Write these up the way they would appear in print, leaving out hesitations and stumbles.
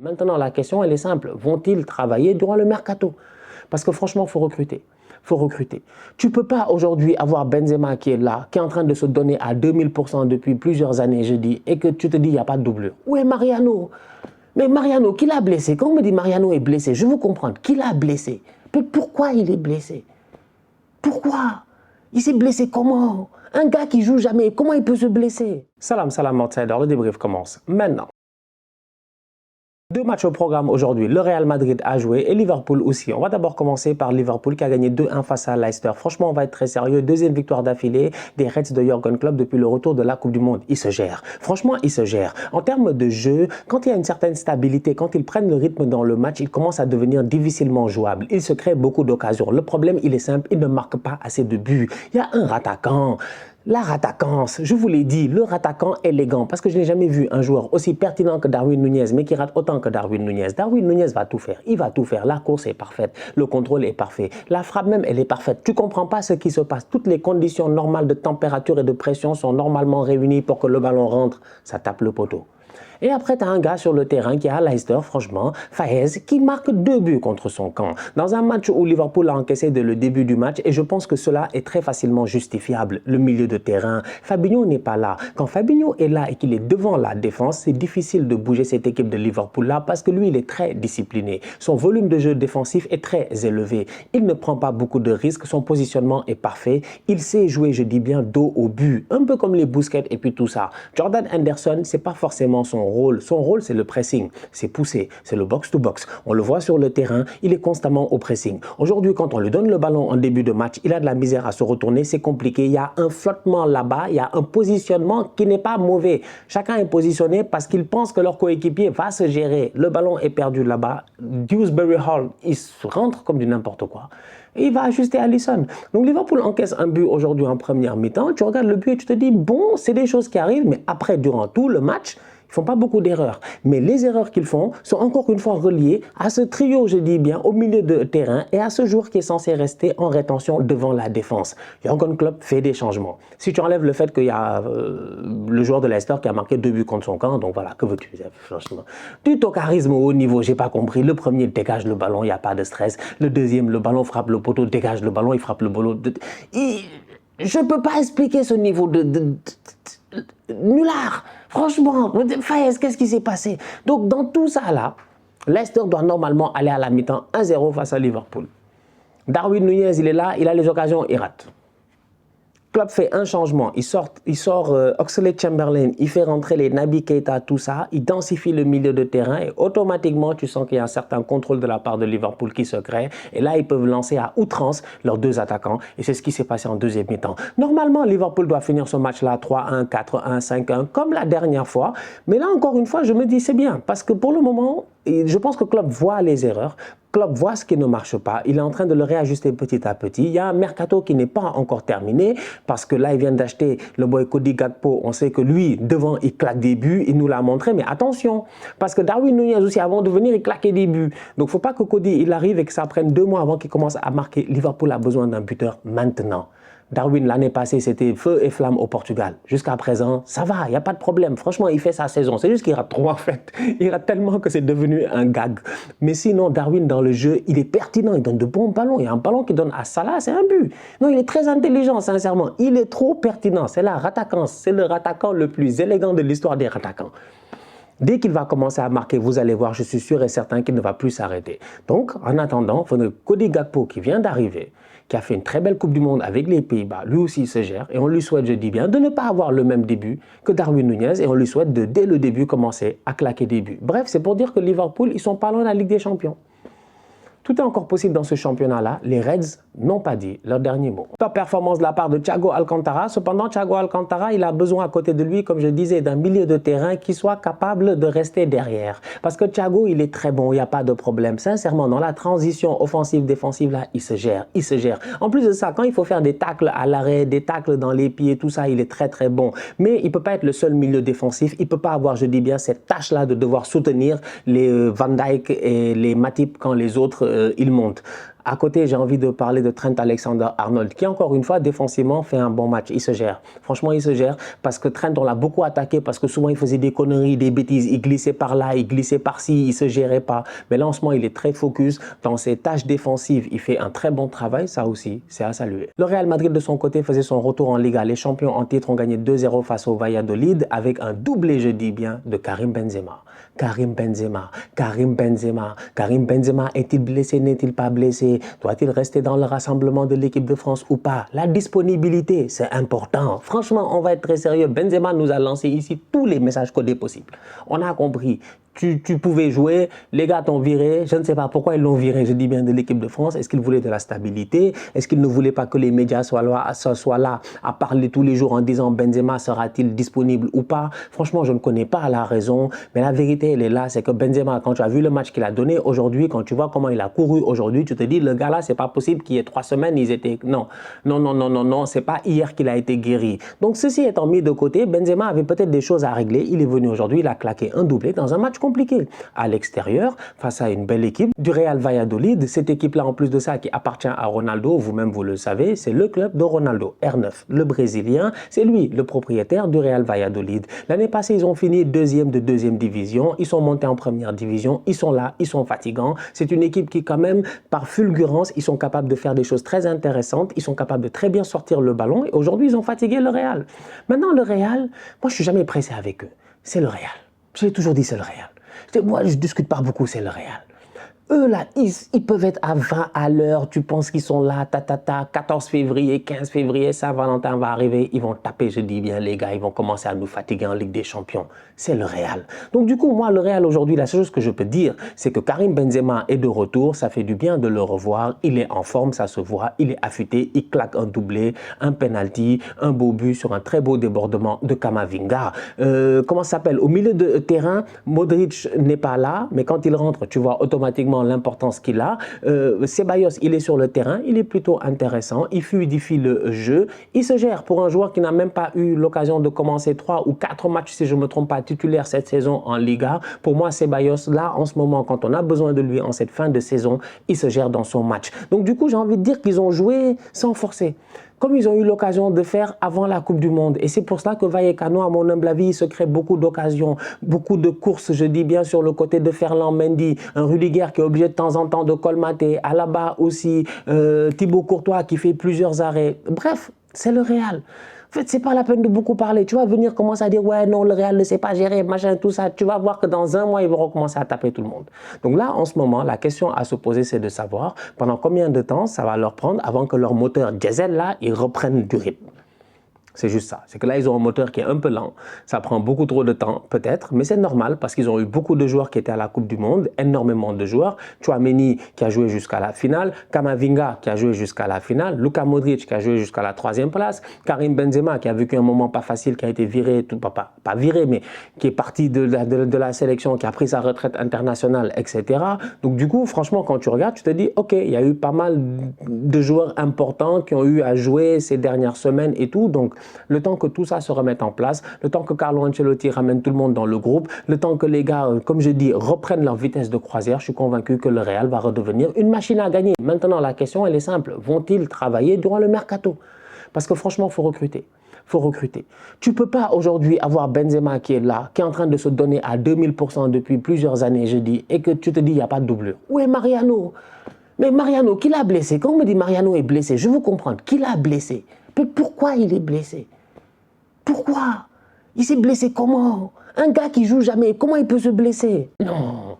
Maintenant, la question, elle est simple. Vont-ils travailler durant le mercato? Parce que franchement, il faut recruter. Faut recruter. Tu ne peux pas aujourd'hui avoir Benzema qui est là, qui est en train de se donner à 2000% depuis plusieurs années, je dis, et que tu te dis, il n'y a pas de doublure. Où est Mariano? Mais Mariano, qui l'a blessé? Quand on me dit Mariano est blessé, je veux comprendre. Qui l'a blessé? Mais pourquoi il est blessé? Pourquoi? Il s'est blessé comment? Un gars qui joue jamais, comment il peut se blesser? Salam, salam, outsider, le débrief commence maintenant. Deux matchs au programme aujourd'hui. Le Real Madrid a joué et Liverpool aussi. On va d'abord commencer par Liverpool qui a gagné 2-1 face à Leicester. Franchement, on va être très sérieux. Deuxième victoire d'affilée des Reds de Jürgen Klopp depuis le retour de la Coupe du Monde. Ils se gèrent. Franchement, ils se gèrent. En termes de jeu, quand il y a une certaine stabilité, quand ils prennent le rythme dans le match, ils commencent à devenir difficilement jouables. Ils se créent beaucoup d'occasions. Le problème, il est simple, ils ne marquent pas assez de buts. Il y a un rattaquant. La rattaquance, je vous l'ai dit, le rattaquant élégant, parce que je n'ai jamais vu un joueur aussi pertinent que Darwin Nunez, mais qui rate autant que Darwin Nunez. Darwin Nunez va tout faire, il va tout faire. La course est parfaite, le contrôle est parfait, la frappe même, elle est parfaite. Tu ne comprends pas ce qui se passe. Toutes les conditions normales de température et de pression sont normalement réunies pour que le ballon rentre. Ça tape le poteau. Et après, tu as un gars sur le terrain qui est à Leicester, franchement, Faez, qui marque 2 buts contre son camp. Dans un match où Liverpool a encaissé dès le début du match, et je pense que cela est très facilement justifiable. Le milieu de terrain, Fabinho n'est pas là. Quand Fabinho est là et qu'il est devant la défense, c'est difficile de bouger cette équipe de Liverpool-là parce que lui, il est très discipliné. Son volume de jeu défensif est très élevé. Il ne prend pas beaucoup de risques, son positionnement est parfait. Il sait jouer, je dis bien, dos au but. Un peu comme les Busquets et puis tout ça. Jordan Henderson, c'est pas forcément son rôle. Son rôle, c'est le pressing, c'est pousser, c'est le box-to-box. On le voit sur le terrain, il est constamment au pressing. Aujourd'hui, quand on lui donne le ballon en début de match, il a de la misère à se retourner, c'est compliqué. Il y a un flottement là-bas, il y a un positionnement qui n'est pas mauvais. Chacun est positionné parce qu'il pense que leur coéquipier va se gérer. Le ballon est perdu là-bas. Dewsbury Hall, il se rentre comme du n'importe quoi. Et il va ajuster Alisson. Donc Liverpool encaisse un but aujourd'hui en première mi-temps. Tu regardes le but et tu te dis, bon, c'est des choses qui arrivent, mais après, durant tout le match, ils ne font pas beaucoup d'erreurs. Mais les erreurs qu'ils font sont encore une fois reliées à ce trio, je dis bien, au milieu de terrain et à ce joueur qui est censé rester en rétention devant la défense. Jürgen Klopp fait des changements. Si tu enlèves le fait qu'il y a le joueur de Leicester qui a marqué 2 buts contre son camp, donc voilà, que veux-tu, franchement. Du charisme au haut niveau, j'ai pas compris. Le premier dégage le ballon, il n'y a pas de stress. Le deuxième, le ballon frappe le poteau, dégage le ballon, il frappe le ballon. Je ne peux pas expliquer ce niveau de nulard. Franchement, Faez, qu'est-ce qui s'est passé? Donc, dans tout ça là, Leicester doit normalement aller à la mi-temps 1-0 face à Liverpool. Darwin Nunez, il est là, il a les occasions, il rate. Klopp fait un changement, il sort Oxlade-Chamberlain, il fait rentrer les Naby Keita, tout ça, il densifie le milieu de terrain et automatiquement tu sens qu'il y a un certain contrôle de la part de Liverpool qui se crée et là ils peuvent lancer à outrance leurs deux attaquants et c'est ce qui s'est passé en deuxième mi-temps. Normalement Liverpool doit finir ce match-là 3-1, 4-1, 5-1 comme la dernière fois, mais là encore une fois je me dis c'est bien parce que pour le moment je pense que Klopp voit les erreurs. Klopp voit ce qui ne marche pas, il est en train de le réajuster petit à petit. Il y a un mercato qui n'est pas encore terminé parce que là, ils viennent d'acheter le boy Cody Gakpo. On sait que lui, devant, il claque des buts, il nous l'a montré, mais attention, parce que Darwin Nunez aussi, avant de venir, il claquait des buts. Donc, il ne faut pas que Cody il arrive et que ça prenne 2 mois avant qu'il commence à marquer. Liverpool a besoin d'un buteur maintenant. Darwin, l'année passée, c'était feu et flamme au Portugal. Jusqu'à présent, ça va, il n'y a pas de problème. Franchement, il fait sa saison. C'est juste qu'il rate trop, en fait. Il rate tellement que c'est devenu un gag. Mais sinon, Darwin, dans le jeu, il est pertinent. Il donne de bons ballons. Il y a un ballon qu'il donne à Salah, c'est un but. Non, il est très intelligent, sincèrement. Il est trop pertinent. C'est la rattaquance. C'est le rattaquant le plus élégant de l'histoire des rattaquants. Dès qu'il va commencer à marquer, vous allez voir, je suis sûr et certain qu'il ne va plus s'arrêter. Donc, en attendant, Cody Gakpo qui vient d'arriver, qui a fait une très belle Coupe du Monde avec les Pays-Bas, lui aussi il se gère et on lui souhaite, je dis bien, de ne pas avoir le même début que Darwin Nunez et on lui souhaite de, dès le début, commencer à claquer des buts. Bref, c'est pour dire que Liverpool, ils sont pas loin de la Ligue des Champions. Tout est encore possible dans ce championnat-là. Les Reds n'ont pas dit leur dernier mot. Top performance de la part de Thiago Alcantara. Cependant, Thiago Alcantara, il a besoin à côté de lui, comme je disais, d'un milieu de terrain qui soit capable de rester derrière. Parce que Thiago, il est très bon, il n'y a pas de problème. Sincèrement, dans la transition offensive-défensive, là, il se gère, il se gère. En plus de ça, quand il faut faire des tacles à l'arrêt, des tacles dans les pieds, tout ça, il est très très bon. Mais il ne peut pas être le seul milieu défensif. Il ne peut pas avoir, je dis bien, cette tâche-là de devoir soutenir les Van Dijk et les Matip quand les autres il monte. À côté, j'ai envie de parler de Trent Alexander-Arnold, qui encore une fois, défensivement, fait un bon match. Il se gère. Franchement, il se gère parce que Trent, on l'a beaucoup attaqué parce que souvent, il faisait des conneries, des bêtises. Il glissait par là, il glissait par-ci, il se gérait pas. Mais là, en ce moment, il est très focus dans ses tâches défensives. Il fait un très bon travail. Ça aussi, c'est à saluer. Le Real Madrid, de son côté, faisait son retour en Liga. Les champions en titre ont gagné 2-0 face au Valladolid avec un doublé, je dis bien, de Karim Benzema. Karim Benzema, Karim Benzema, Karim Benzema, est-il blessé, n'est-il pas blessé? Doit-il rester dans le rassemblement de l'équipe de France ou pas? La disponibilité, c'est important. Franchement, on va être très sérieux. Benzema nous a lancé ici tous les messages codés possibles. On a compris. Tu pouvais jouer, les gars t'ont viré, je ne sais pas pourquoi ils l'ont viré, je dis bien de l'équipe de France. Est-ce qu'ils voulaient de la stabilité? Est-ce qu'ils ne voulaient pas que les médias soient là à parler tous les jours en disant Benzema sera-t-il disponible ou pas? Franchement, je ne connais pas la raison, mais la vérité, elle est là, c'est que Benzema, quand tu as vu le match qu'il a donné aujourd'hui, quand tu vois comment il a couru aujourd'hui, tu te dis, le gars là, c'est pas possible qu'il y ait 3 semaines, ils étaient... Non, c'est pas hier qu'il a été guéri. Donc, ceci étant mis de côté, Benzema avait peut-être des choses à régler. Il est venu aujourd'hui, il a claqué un doublé dans un match compliqué. À l'extérieur, face à une belle équipe du Real Valladolid, cette équipe-là, en plus de ça, qui appartient à Ronaldo, vous-même vous le savez, c'est le club de Ronaldo, R9, le Brésilien, c'est lui le propriétaire du Real Valladolid. L'année passée, ils ont fini deuxième de deuxième division, ils sont montés en première division, ils sont là, ils sont fatigants. C'est une équipe qui, quand même, par fulgurance, ils sont capables de faire des choses très intéressantes, ils sont capables de très bien sortir le ballon, et aujourd'hui, ils ont fatigué le Real. Maintenant, le Real, moi, je ne suis jamais pressé avec eux. C'est le Real. Je l'ai toujours dit, c'est le Real. Moi, je ne discute pas beaucoup, c'est le Real. Eux, là, ils peuvent être à 20 à l'heure, tu penses qu'ils sont là, 14 février, 15 février, Saint-Valentin va arriver, ils vont taper, je dis bien les gars, ils vont commencer à nous fatiguer en Ligue des Champions. C'est le Real. Donc du coup, moi, le Real aujourd'hui, la seule chose que je peux dire, c'est que Karim Benzema est de retour, ça fait du bien de le revoir, il est en forme, ça se voit, il est affûté, il claque un doublé, un penalty, un beau but sur un très beau débordement de Camavinga. Comment ça s'appelle? Au milieu de terrain, Modric n'est pas là, mais quand il rentre, tu vois automatiquement l'importance qu'il a. Ceballos, il est sur le terrain, il est plutôt intéressant, il fluidifie le jeu, il se gère pour un joueur qui n'a même pas eu l'occasion de commencer 3 ou 4 matchs, si je ne me trompe pas, titulaire cette saison en Liga. Pour moi, Ceballos, là, en ce moment, quand on a besoin de lui en cette fin de saison, il se gère dans son match. Donc du coup, j'ai envie de dire qu'ils ont joué sans forcer, comme ils ont eu l'occasion de faire avant la Coupe du Monde. Et c'est pour cela que Vallecano, à mon humble avis, il se crée beaucoup d'occasions, beaucoup de courses, je dis bien, sur le côté de Ferland Mendy, un Rudiger qui est obligé de temps en temps de colmater, Alaba aussi, Thibaut Courtois qui fait plusieurs arrêts. Bref, c'est le Real. En fait, c'est pas la peine de beaucoup parler. Tu vas venir commencer à dire, ouais, non, le Real ne sait pas gérer, machin, tout ça. Tu vas voir que dans un mois, ils vont recommencer à taper tout le monde. Donc là, en ce moment, la question à se poser, c'est de savoir pendant combien de temps ça va leur prendre avant que leur moteur diesel, là, ils reprennent du rythme. C'est juste ça. C'est que là, ils ont un moteur qui est un peu lent. Ça prend beaucoup trop de temps, peut-être, mais c'est normal parce qu'ils ont eu beaucoup de joueurs qui étaient à la Coupe du Monde, énormément de joueurs. Tchouaméni qui a joué jusqu'à la finale, Camavinga qui a joué jusqu'à la finale, Luka Modric qui a joué jusqu'à la 3e place, Karim Benzema qui a vécu un moment pas facile, qui a été viré, pas viré, mais qui est parti de la sélection, qui a pris sa retraite internationale, etc. Donc du coup, franchement, quand tu regardes, tu te dis, ok, il y a eu pas mal de joueurs importants qui ont eu à jouer ces dernières semaines et tout. Donc, le temps que tout ça se remette en place, le temps que Carlo Ancelotti ramène tout le monde dans le groupe, le temps que les gars, comme je dis, reprennent leur vitesse de croisière, je suis convaincu que le Real va redevenir une machine à gagner. Maintenant, la question, elle est simple. Vont-ils travailler durant le mercato? Parce que franchement, il faut recruter. Faut recruter. Tu ne peux pas aujourd'hui avoir Benzema qui est là, qui est en train de se donner à 2000% depuis plusieurs années, je dis, et que tu te dis, il n'y a pas de doublure. Où est Mariano? Mais Mariano, qui l'a blessé? Quand on me dit Mariano est blessé, je veux comprendre. Qui l'a blessé? Mais pourquoi il est blessé? Pourquoi? Il s'est blessé comment? Un gars qui joue jamais, comment il peut se blesser? Non.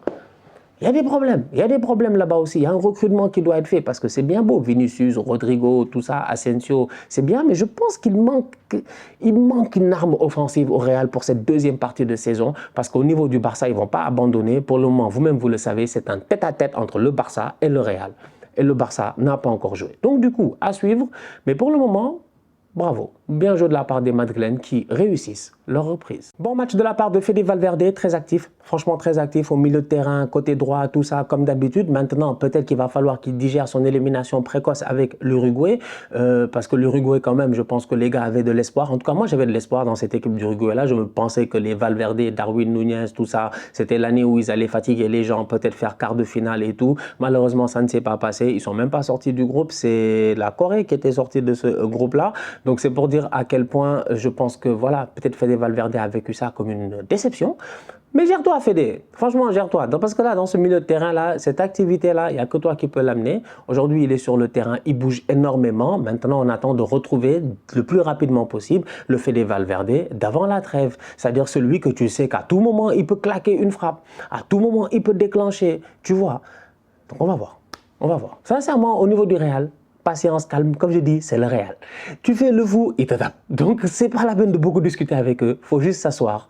Il y a des problèmes. Il y a des problèmes là-bas aussi. Il y a un recrutement qui doit être fait parce que c'est bien beau. Vinicius, Rodrigo, tout ça, Asensio, c'est bien, mais je pense qu'il manque une arme offensive au Real pour cette deuxième partie de saison parce qu'au niveau du Barça, ils ne vont pas abandonner. Pour le moment, vous-même, vous le savez, c'est un tête-à-tête entre le Barça et le Real. Et le Barça n'a pas encore joué. Donc du coup, à suivre. Mais pour le moment, bravo. Bien joué de la part des Madrilènes qui réussissent. leur reprise. Bon match de la part de Fede Valverde, très actif, franchement très actif au milieu de terrain, côté droit, tout ça comme d'habitude. Maintenant, peut-être qu'il va falloir qu'il digère son élimination précoce avec l'Uruguay, parce que l'Uruguay quand même, je pense que les gars avaient de l'espoir. En tout cas, moi j'avais de l'espoir dans cette équipe d'Uruguay-là. Je me pensais que les Valverde, Darwin Núñez, tout ça, c'était l'année où ils allaient fatiguer les gens, peut-être faire quart de finale et tout. Malheureusement, ça ne s'est pas passé. Ils sont même pas sortis du groupe. C'est la Corée qui était sortie de ce groupe-là. Donc c'est pour dire à quel point je pense que voilà, peut-être Fede Valverde a vécu ça comme une déception. Mais gère-toi, Fede. Franchement, gère-toi. Parce que là, dans ce milieu de terrain-là, cette activité-là, il n'y a que toi qui peux l'amener. Aujourd'hui, il est sur le terrain, il bouge énormément. Maintenant, on attend de retrouver le plus rapidement possible le Fede Valverde d'avant la trêve. C'est-à-dire celui que tu sais qu'à tout moment, il peut claquer une frappe. À tout moment, il peut déclencher. Tu vois. Donc, on va voir. On va voir. Sincèrement, au niveau du Real, patience, calme, comme je dis, c'est le Real. Tu fais le fou, ils te tapent. Donc, c'est pas la peine de beaucoup discuter avec eux. Il faut juste s'asseoir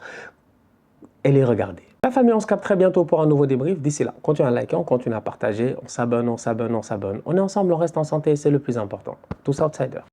et les regarder. La famille, on se capte très bientôt pour un nouveau débrief. D'ici là, continue à liker, on continue à partager, on s'abonne, on s'abonne, on s'abonne. On est ensemble, on reste en santé, c'est le plus important. Tous outsiders.